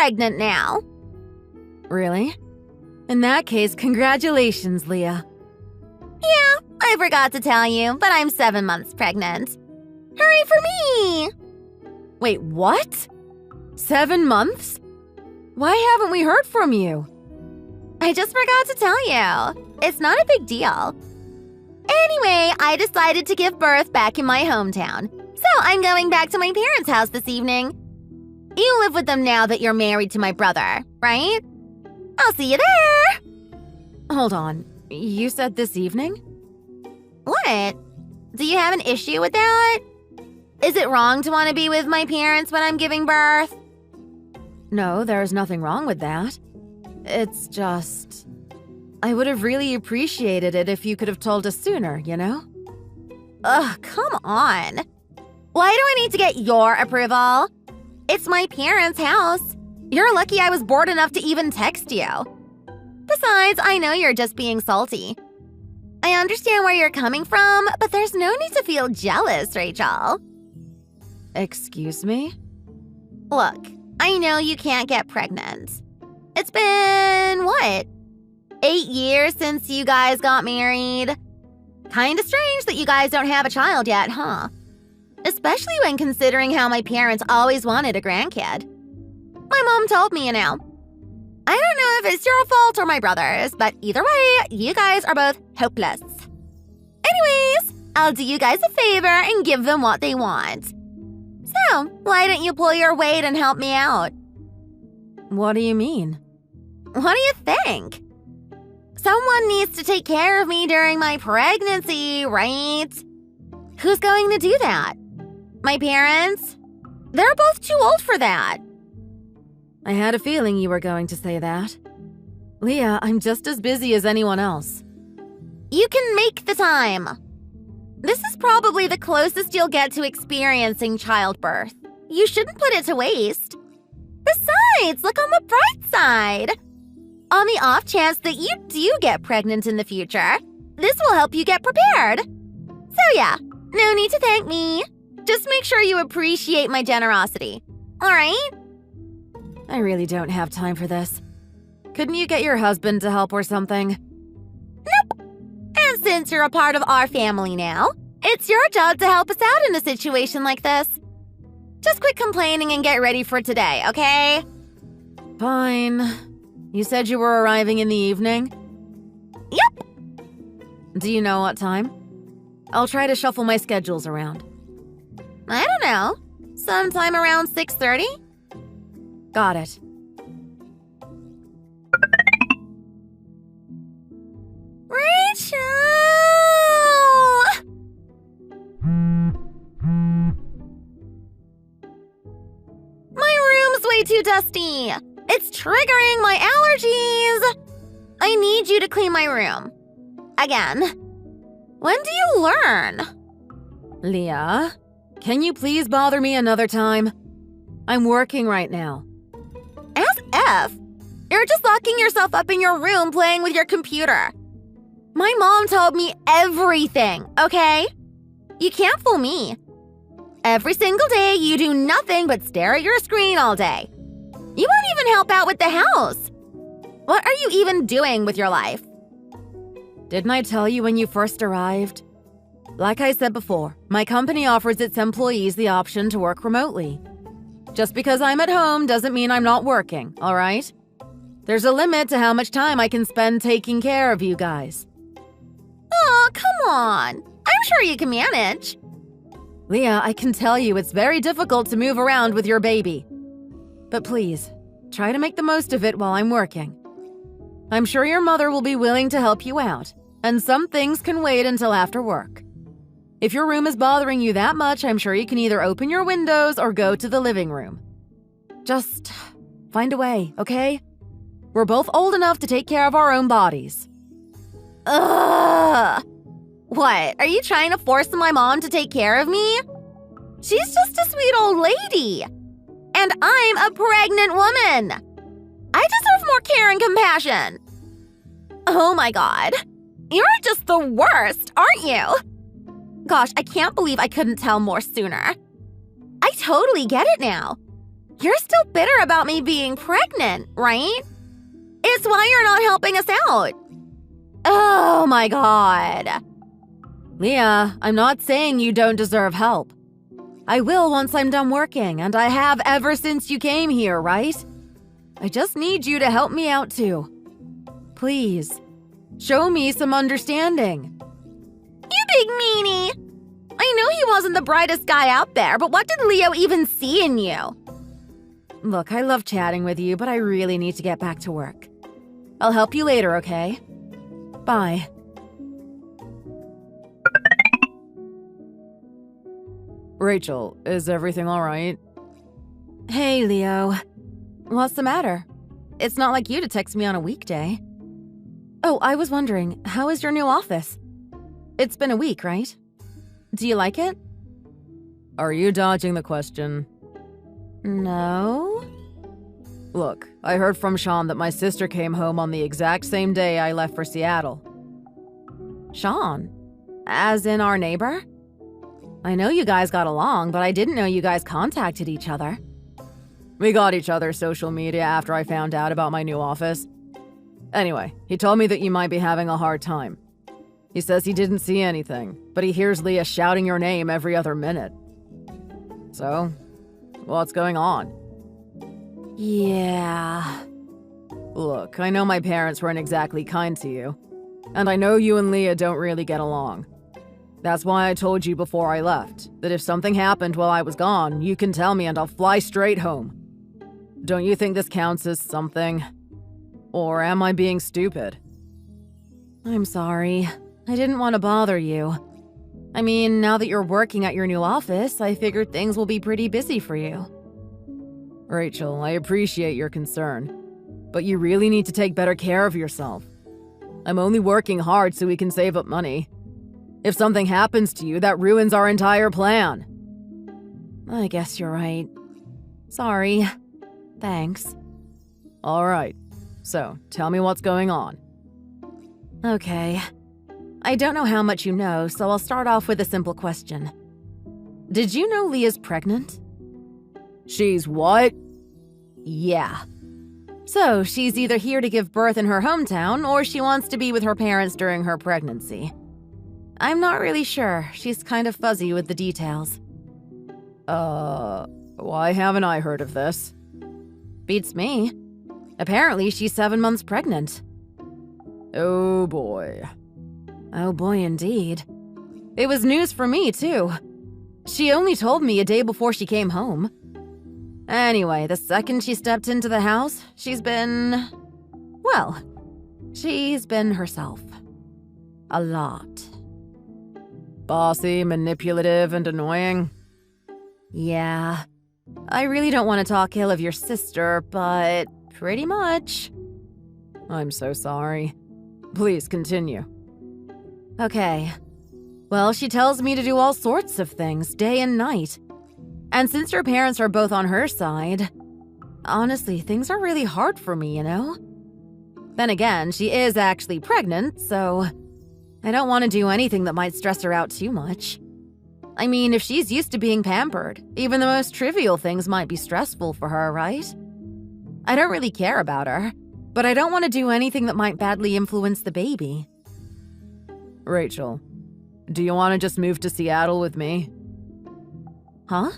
pregnant now. Really? In that case, congratulations, Leah. Yeah, I forgot to tell you, but I'm 7 months pregnant. Hurry for me! Wait, what? 7 months? Why haven't we heard from you? I just forgot to tell you. It's not a big deal. Anyway, I decided to give birth back in my hometown. So I'm going back to my parents' house this evening. You live with them now that you're married to my brother, right? I'll see you there! Hold on. You said this evening? What? Do you have an issue with that? Is it wrong to want to be with my parents when I'm giving birth? No, there's nothing wrong with that. It's just... I would have really appreciated it if you could have told us sooner, you know? Ugh, come on. Why do I need to get your approval? It's my parents' house. You're lucky I was bored enough to even text you. Besides, I know you're just being salty. I understand where you're coming from, but there's no need to feel jealous, Rachel. Excuse me? Look, I know you can't get pregnant. It's been, what, 8 years since you guys got married? Kinda strange that you guys don't have a child yet, huh? Especially when considering how my parents always wanted a grandkid. My mom told me, you know. I don't know if it's your fault or my brother's, but either way, you guys are both hopeless. Anyways, I'll do you guys a favor and give them what they want. So, why don't you pull your weight and help me out? What do you mean? What do you think? Someone needs to take care of me during my pregnancy, right? Who's going to do that? My parents? They're both too old for that. I had a feeling you were going to say that. Leah, I'm just as busy as anyone else. You can make the time. This is probably the closest you'll get to experiencing childbirth. You shouldn't put it to waste. Besides, look on the bright side. On the off chance that you do get pregnant in the future, this will help you get prepared. So yeah, no need to thank me. Just make sure you appreciate my generosity. All right? I really don't have time for this. Couldn't you get your husband to help or something? Nope. And since you're a part of our family now, it's your job to help us out in a situation like this. Just quit complaining and get ready for today, okay? Fine. You said you were arriving in the evening? Yep. Do you know what time? I'll try to shuffle my schedules around. I don't know. Sometime around 6:30? Got it. Rachel! My room's way too dusty. It's triggering my allergies. I need you to clean my room. Again. When do you learn? Leah, can you please bother me another time? I'm working right now. As if. You're just locking yourself up in your room playing with your computer. My mom told me everything, okay? You can't fool me. Every single day, you do nothing but stare at your screen all day. You won't even help out with the house. What are you even doing with your life? Didn't I tell you when you first arrived? Like I said before, my company offers its employees the option to work remotely. Just because I'm at home doesn't mean I'm not working, all right? There's a limit to how much time I can spend taking care of you guys. Oh, come on. I'm sure you can manage. Leah, I can tell you it's very difficult to move around with your baby. But please, try to make the most of it while I'm working. I'm sure your mother will be willing to help you out, and some things can wait until after work. If your room is bothering you that much, I'm sure you can either open your windows or go to the living room. Just find a way, okay? We're both old enough to take care of our own bodies. Ugh! What, are you trying to force my mom to take care of me? She's just a sweet old lady. And I'm a pregnant woman. I deserve more care and compassion. Oh my god. You're just the worst, aren't you? Gosh, I can't believe I couldn't tell more sooner. I totally get it now. You're still bitter about me being pregnant, right? It's why you're not helping us out. Oh my God. Leah, I'm not saying you don't deserve help. I will once I'm done working, and I have ever since you came here, right? I just need you to help me out too. Please, show me some understanding. You big meanie. I know he wasn't the brightest guy out there, but what did Leo even see in you? Look, I love chatting with you, but I really need to get back to work. I'll help you later, okay? Bye. Rachel, is everything all right? Hey, Leo. What's the matter? It's not like you to text me on a weekday. Oh, I was wondering, how is your new office? It's been a week, right? Do you like it? Are you dodging the question? No? Look, I heard from Sean that my sister came home on the exact same day I left for Seattle. Sean? As in our neighbor? I know you guys got along, but I didn't know you guys contacted each other. We got each other's social media after I found out about my new office. Anyway, he told me that you might be having a hard time. He says he didn't see anything, but he hears Leah shouting your name every other minute. So, what's going on? Yeah. Look, I know my parents weren't exactly kind to you, and I know you and Leah don't really get along. That's why I told you before I left, that if something happened while I was gone, you can tell me and I'll fly straight home. Don't you think this counts as something? Or am I being stupid? I'm sorry. I didn't want to bother you. I mean, now that you're working at your new office, I figured things will be pretty busy for you. Rachel, I appreciate your concern, but you really need to take better care of yourself. I'm only working hard so we can save up money. If something happens to you, that ruins our entire plan. I guess you're right. Sorry. Thanks. All right. So, tell me what's going on. Okay. I don't know how much you know, so I'll start off with a simple question. Did you know Leah's pregnant? She's what? Yeah. So, she's either here to give birth in her hometown, or she wants to be with her parents during her pregnancy. I'm not really sure. She's kind of fuzzy with the details. Why haven't I heard of this? Beats me. Apparently, she's 7 months pregnant. Oh boy. Oh boy, indeed. It was news for me, too. She only told me a day before she came home. Anyway, the second she stepped into the house, she's been herself. A lot. Bossy, manipulative, and annoying? Yeah. I really don't want to talk ill of your sister, but pretty much. I'm so sorry. Please continue. Okay. Well, she tells me to do all sorts of things, day and night. And since her parents are both on her side, honestly, things are really hard for me, you know? Then again, she is actually pregnant, so I don't want to do anything that might stress her out too much. I mean, if she's used to being pampered, even the most trivial things might be stressful for her, right? I don't really care about her, but I don't want to do anything that might badly influence the baby. Rachel, do you want to just move to Seattle with me? Huh?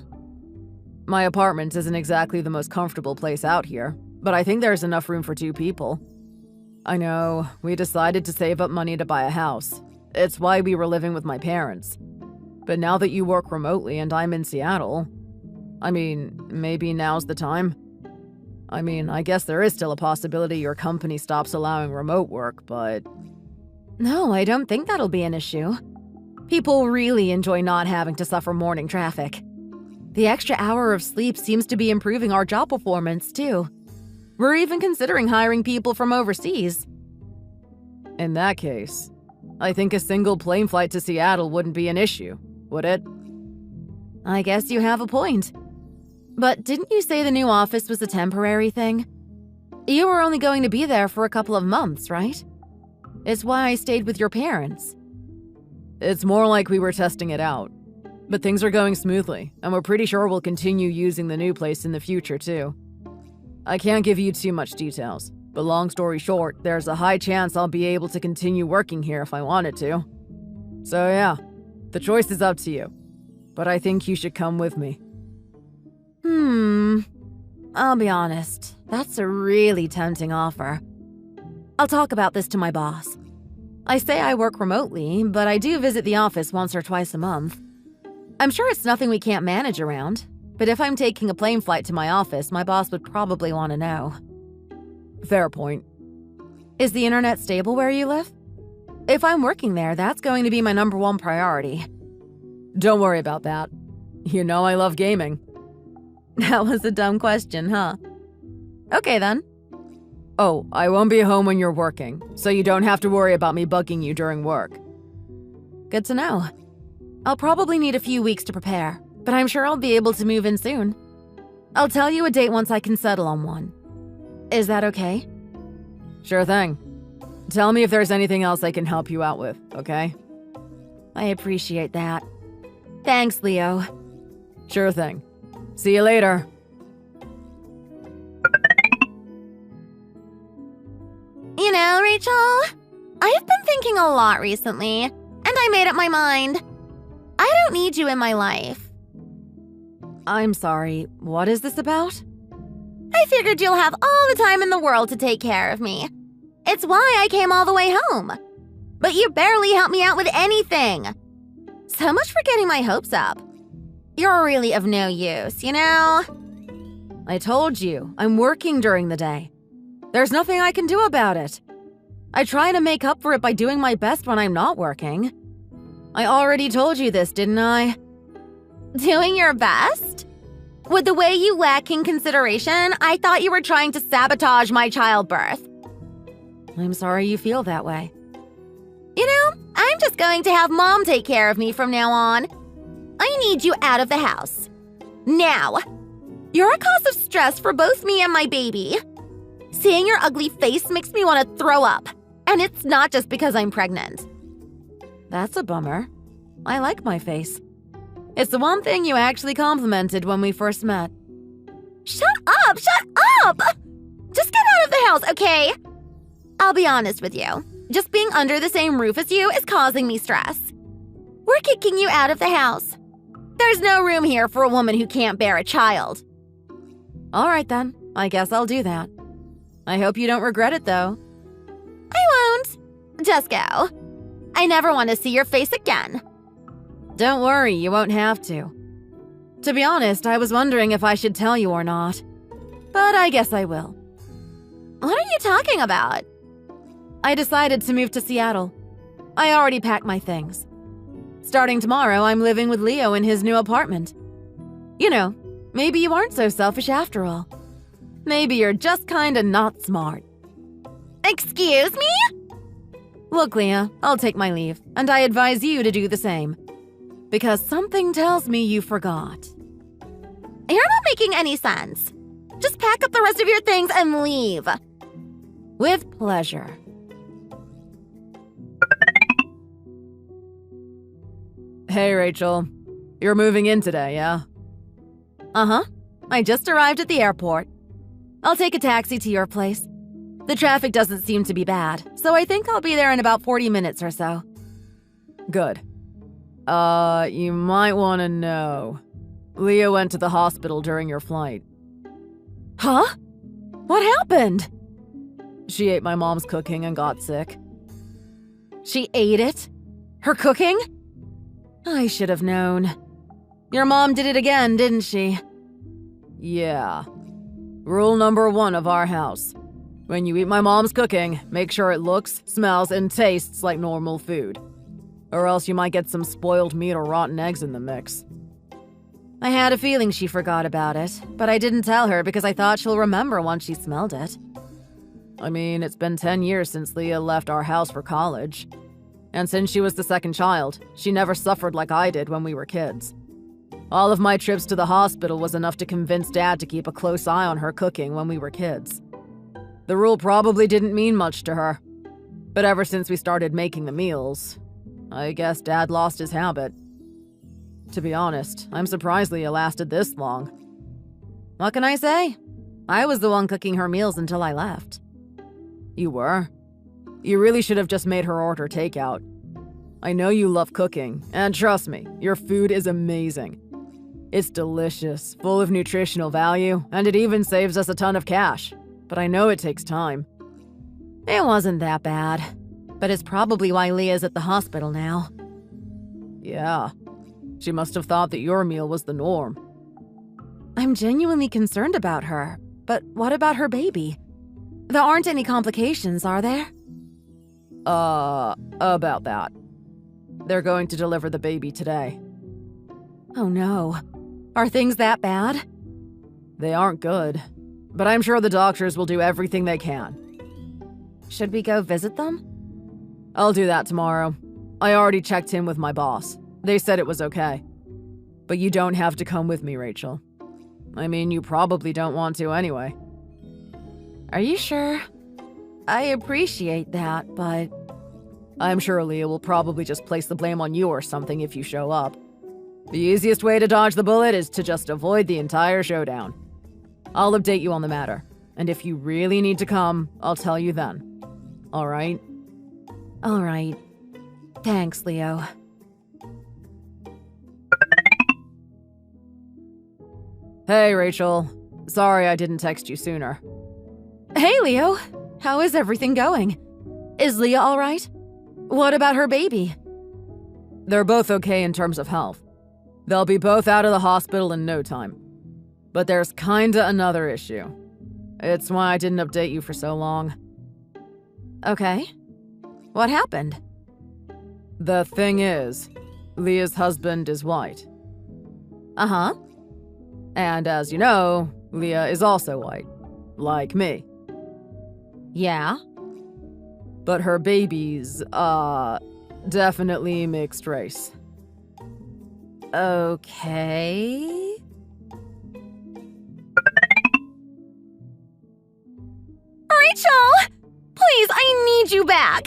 My apartment isn't exactly the most comfortable place out here, but I think there's enough room for 2 people. I know, we decided to save up money to buy a house. It's why we were living with my parents. But now that you work remotely and I'm in Seattle, I mean, maybe now's the time. I mean, I guess there is still a possibility your company stops allowing remote work, but... No, I don't think that'll be an issue. People really enjoy not having to suffer morning traffic. The extra hour of sleep seems to be improving our job performance, too. We're even considering hiring people from overseas. In that case, I think a single plane flight to Seattle wouldn't be an issue, would it? I guess you have a point. But didn't you say the new office was a temporary thing? You were only going to be there for a couple of months, right? It's why I stayed with your parents. It's more like we were testing it out. But things are going smoothly, and we're pretty sure we'll continue using the new place in the future, too. I can't give you too much details, but long story short, there's a high chance I'll be able to continue working here if I wanted to. So yeah, the choice is up to you. But I think you should come with me. I'll be honest, that's a really tempting offer. I'll talk about this to my boss. I say I work remotely, but I do visit the office once or twice a month. I'm sure it's nothing we can't manage around, but if I'm taking a plane flight to my office, my boss would probably want to know. Fair point. Is the internet stable where you live? If I'm working there, that's going to be my #1 priority. Don't worry about that. You know I love gaming. That was a dumb question, huh? Okay then. Oh, I won't be home when you're working, so you don't have to worry about me bugging you during work. Good to know. I'll probably need a few weeks to prepare, but I'm sure I'll be able to move in soon. I'll tell you a date once I can settle on one. Is that okay? Sure thing. Tell me if there's anything else I can help you out with, okay? I appreciate that. Thanks, Leo. Sure thing. See you later. You know, Rachel, I've been thinking a lot recently, and I made up my mind. I don't need you in my life. I'm sorry, what is this about? I figured you'll have all the time in the world to take care of me. It's why I came all the way home. But you barely help me out with anything. So much for getting my hopes up. You're really of no use, you know? I told you, I'm working during the day. There's nothing I can do about it. I try to make up for it by doing my best when I'm not working. I already told you this, didn't I? Doing your best? With the way you lack in consideration, I thought you were trying to sabotage my childbirth. I'm sorry you feel that way. You know, I'm just going to have Mom take care of me from now on. I need you out of the house. Now. You're a cause of stress for both me and my baby. Seeing your ugly face makes me want to throw up. And it's not just because I'm pregnant. That's a bummer. I like my face. It's the one thing you actually complimented when we first met. Shut up! Shut up! Just get out of the house, okay? I'll be honest with you. Just being under the same roof as you is causing me stress. We're kicking you out of the house. There's no room here for a woman who can't bear a child. All right then, I guess I'll do that. I hope you don't regret it though. I won't. Just go. I never want to see your face again. Don't worry, you won't have to. To be honest, I was wondering if I should tell you or not. But I guess I will. What are you talking about? I decided to move to Seattle. I already packed my things. Starting tomorrow, I'm living with Leo in his new apartment. You know, maybe you aren't so selfish after all. Maybe you're just kinda not smart. Excuse me? Look, Leah, I'll take my leave, and I advise you to do the same. Because something tells me you forgot. You're not making any sense. Just pack up the rest of your things and leave. With pleasure. Hey, Rachel. You're moving in today, yeah? Uh-huh. I just arrived at the airport. I'll take a taxi to your place. The traffic doesn't seem to be bad, so I think I'll be there in about 40 minutes or so. Good. You might want to know. Leah went to the hospital during your flight. Huh? What happened? She ate my mom's cooking and got sick. She ate it? Her cooking? I should have known. Your mom did it again, didn't she? Yeah. Rule number 1 of our house. When you eat my mom's cooking, make sure it looks, smells, and tastes like normal food. Or else you might get some spoiled meat or rotten eggs in the mix. I had a feeling she forgot about it, but I didn't tell her because I thought she'll remember once she smelled it. I mean, it's been 10 years since Leah left our house for college. And since she was the second child, she never suffered like I did when we were kids. All of my trips to the hospital was enough to convince Dad to keep a close eye on her cooking when we were kids. The rule probably didn't mean much to her. But ever since we started making the meals, I guess Dad lost his habit. To be honest, I'm surprised Leah lasted this long. What can I say? I was the one cooking her meals until I left. You were? You really should have just made her order takeout. I know you love cooking, and trust me, your food is amazing. It's delicious, full of nutritional value, and it even saves us a ton of cash. But I know it takes time. It wasn't that bad. But it's probably why Leah's at the hospital now. Yeah. She must have thought that your meal was the norm. I'm genuinely concerned about her. But what about her baby? There aren't any complications, are there? About that. They're going to deliver the baby today. Oh no. Are things that bad? They aren't good. But I'm sure the doctors will do everything they can. Should we go visit them? I'll do that tomorrow. I already checked in with my boss. They said it was okay. But you don't have to come with me, Rachel. I mean, you probably don't want to anyway. Are you sure? I appreciate that, but... I'm sure Leah will probably just place the blame on you or something if you show up. The easiest way to dodge the bullet is to just avoid the entire showdown. I'll update you on the matter, and if you really need to come, I'll tell you then. All right? All right. Thanks, Leo. Hey, Rachel. Sorry I didn't text you sooner. Hey, Leo. How is everything going? Is Leah all right? What about her baby? They're both okay in terms of health. They'll be both out of the hospital in no time. But there's kinda another issue. It's why I didn't update you for so long. Okay. What happened? The thing is, Leah's husband is white. Uh-huh. And as you know, Leah is also white. Like me. Yeah? But her baby's, definitely mixed race. Okay. Rachel! Please, I need you back!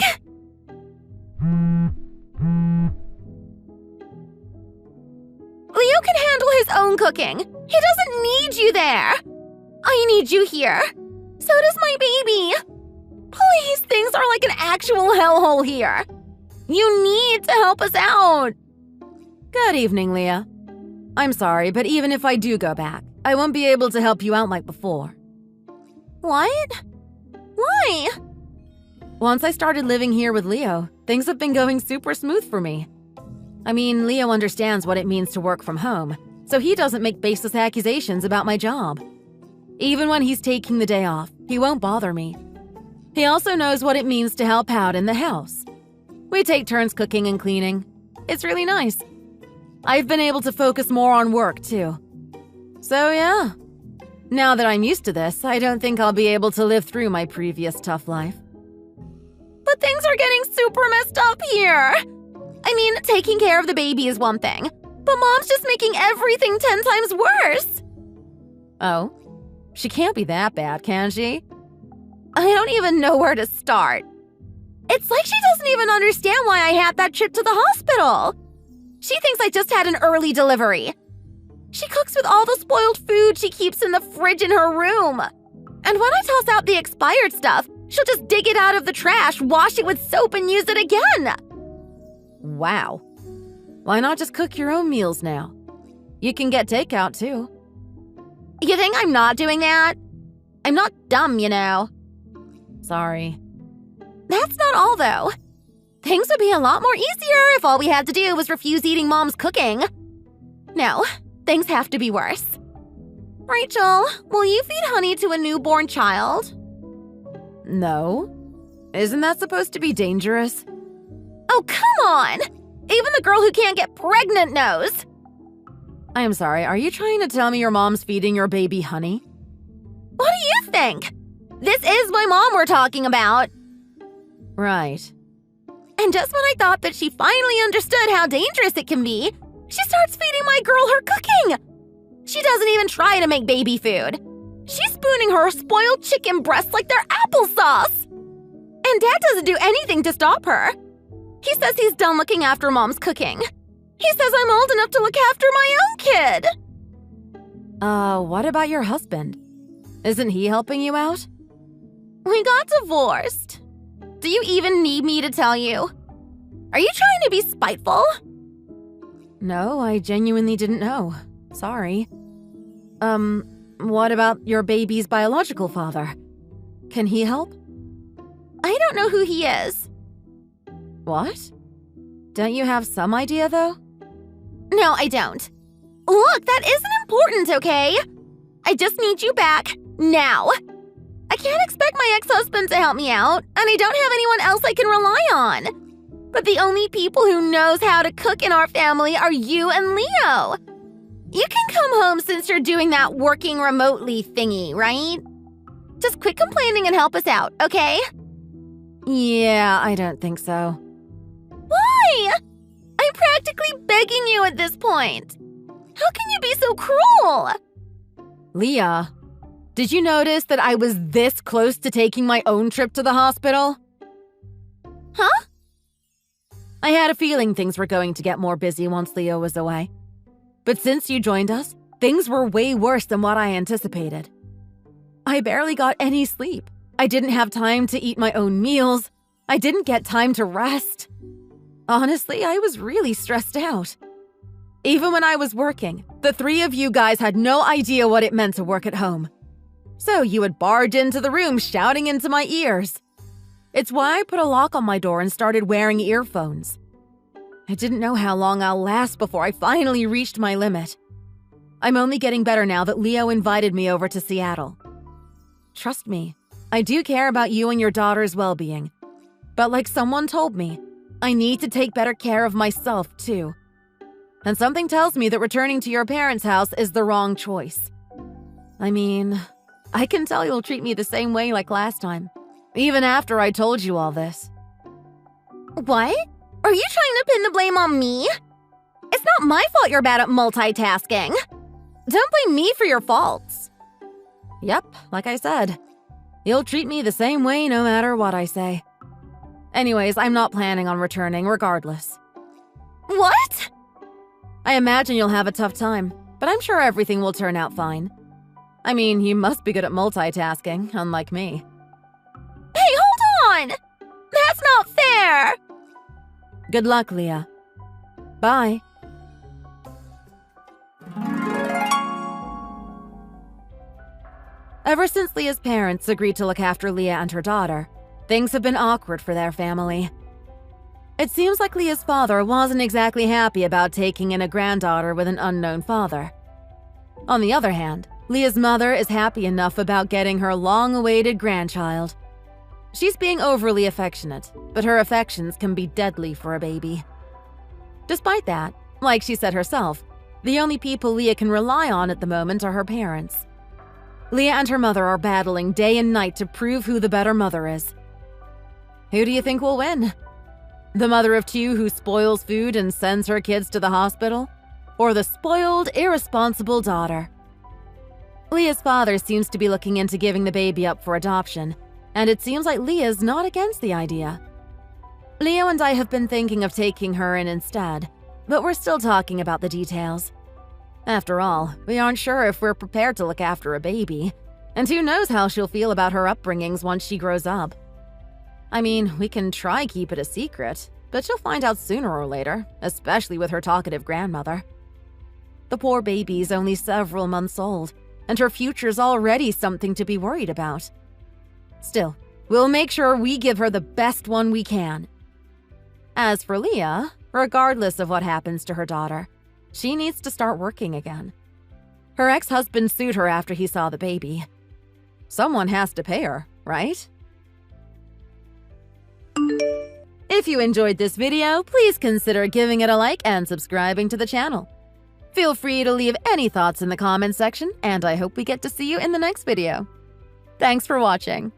Leo can handle his own cooking. He doesn't need you there. I need you here. So does my baby. Please, things are like an actual hellhole here. You need to help us out. Good evening, Leah. I'm sorry, but even if I do go back, I won't be able to help you out like before. What? Why? Once I started living here with Leo, things have been going super smooth for me. I mean, Leo understands what it means to work from home, so he doesn't make baseless accusations about my job. Even when he's taking the day off, he won't bother me. He also knows what it means to help out in the house. We take turns cooking and cleaning. It's really nice. I've been able to focus more on work, too. So yeah, now that I'm used to this, I don't think I'll be able to live through my previous tough life. But things are getting super messed up here. I mean, taking care of the baby is one thing, but Mom's just making everything 10 times worse. Oh, she can't be that bad, can she? I don't even know where to start. It's like she doesn't even understand why I had that trip to the hospital. She thinks I just had an early delivery. She cooks with all the spoiled food she keeps in the fridge in her room. And when I toss out the expired stuff, she'll just dig it out of the trash, wash it with soap, and use it again. Wow. Why not just cook your own meals now? You can get takeout, too. You think I'm not doing that? I'm not dumb, you know. Sorry. That's not all, though. Things would be a lot more easier if all we had to do was refuse eating Mom's cooking. No, things have to be worse. Rachel, will you feed honey to a newborn child? No. Isn't that supposed to be dangerous? Oh, come on! Even the girl who can't get pregnant knows. I'm sorry, are you trying to tell me your mom's feeding your baby honey? What do you think? This is my mom we're talking about. Right. And just when I thought that she finally understood how dangerous it can be, she starts feeding my girl her cooking. She doesn't even try to make baby food. She's spooning her spoiled chicken breasts like they're applesauce. And Dad doesn't do anything to stop her. He says he's done looking after Mom's cooking. He says I'm old enough to look after my own kid. What about your husband? Isn't he helping you out? We got divorced. Do you even need me to tell you? Are you trying to be spiteful? No, I genuinely didn't know. Sorry. What about your baby's biological father? Can he help? I don't know who he is. What? Don't you have some idea, though? No, I don't. Look, that isn't important, okay? I just need you back, now. I can't expect my ex-husband to help me out, and I don't have anyone else I can rely on. But the only people who knows how to cook in our family are you and Leo. You can come home since you're doing that working remotely thingy, right? Just quit complaining and help us out, okay? Yeah, I don't think so. Why? I'm practically begging you at this point. How can you be so cruel? Leah, did you notice that I was this close to taking my own trip to the hospital? Huh? I had a feeling things were going to get more busy once Leo was away. But since you joined us, things were way worse than what I anticipated. I barely got any sleep. I didn't have time to eat my own meals. I didn't get time to rest. Honestly, I was really stressed out. Even when I was working, the three of you guys had no idea what it meant to work at home. So you would barge into the room shouting into my ears. It's why I put a lock on my door and started wearing earphones. I didn't know how long I'll last before I finally reached my limit. I'm only getting better now that Leo invited me over to Seattle. Trust me, I do care about you and your daughter's well-being. But like someone told me, I need to take better care of myself too. And something tells me that returning to your parents' house is the wrong choice. I mean, I can tell you'll treat me the same way like last time, even after I told you all this. What? Are you trying to pin the blame on me? It's not my fault you're bad at multitasking. Don't blame me for your faults. Yep, like I said. You'll treat me the same way no matter what I say. Anyways, I'm not planning on returning regardless. What? I imagine you'll have a tough time, but I'm sure everything will turn out fine. I mean, you must be good at multitasking, unlike me. Hey, hold on! That's not fair! Good luck, Leah. Bye. Ever since Leah's parents agreed to look after Leah and her daughter, things have been awkward for their family. It seems like Leah's father wasn't exactly happy about taking in a granddaughter with an unknown father. On the other hand, Leah's mother is happy enough about getting her long-awaited grandchild. She's being overly affectionate, but her affections can be deadly for a baby. Despite that, like she said herself, the only people Leah can rely on at the moment are her parents. Leah and her mother are battling day and night to prove who the better mother is. Who do you think will win? The mother of two who spoils food and sends her kids to the hospital? Or the spoiled, irresponsible daughter? Leah's father seems to be looking into giving the baby up for adoption, and it seems like Leah's not against the idea. Leo and I have been thinking of taking her in instead, but we're still talking about the details. After all, we aren't sure if we're prepared to look after a baby, and who knows how she'll feel about her upbringings once she grows up. I mean, we can try keep it a secret, but she'll find out sooner or later, especially with her talkative grandmother. The poor baby's only several months old, and her future's already something to be worried about. Still, we'll make sure we give her the best one we can. As for Leah, regardless of what happens to her daughter, she needs to start working again. Her ex-husband sued her after he saw the baby. Someone has to pay her, right? If you enjoyed this video, please consider giving it a like and subscribing to the channel. Feel free to leave any thoughts in the comments section, and I hope we get to see you in the next video. Thanks for watching.